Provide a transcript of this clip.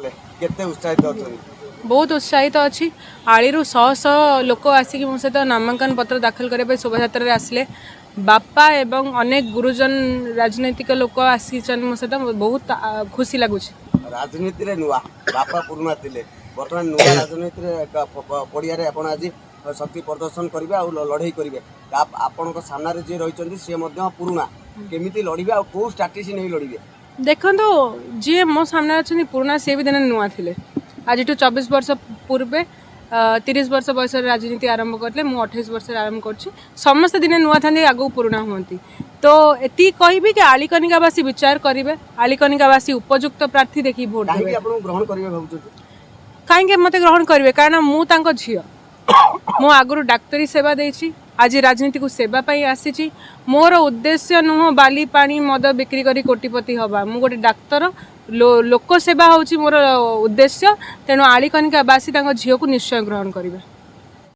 केते उत्साहित अछन बहुत उत्साहित अच्छी आली शह शह लोक आसिक मो सहित नामांकन पत्र दाखल करने शोभा आसिले बापा एवं अनेक गुरुजन राजनैतिक लोक आसी मो सहित बहुत खुशी लगुच राजनीति रे नुआ बापा पुरुना थिले वर्तमान नुआ राजनीति रे पड़िया रे आपण आज शक्ति प्रदर्शन करिवे आ लड़ाई करिवे आपण को सामने रे जे रहिचंदी से मध्य पुरुना केमिति लड़िवे आ को स्ट्रैटेजी नै लड़िवे देखो जी मो सामने अच्छा पुराना सी भी दिन नुआ थे आज 24 वर्ष पूर्वे 30 वर्ष बयस राजनीति आरंभ करते मुझे 28 वर्ष आरंभ कर समस्त दिन नुआ था आगू पुराना हमें तो ये कहि कि आलिकनिकावासी विचार करेंगे आलिकनिकावासी उपयुक्त प्रार्थी देखिए भोट ग्रहण करेंगे कहीं मत ग्रहण करेंगे कारण मुझे झी मु आगु डाक्तरी सेवा देछि आज राजनीति को सेवा पाई आसी मोर उद्देश्य नुह बाली पानी मद बिक्री करी कोटिपति हवा मु गोटे डाक्तर लोक सेवा हूँ मोर उद्देश्य तेणु आलिकनिकावासी झील को निश्चय ग्रहण करेंगे।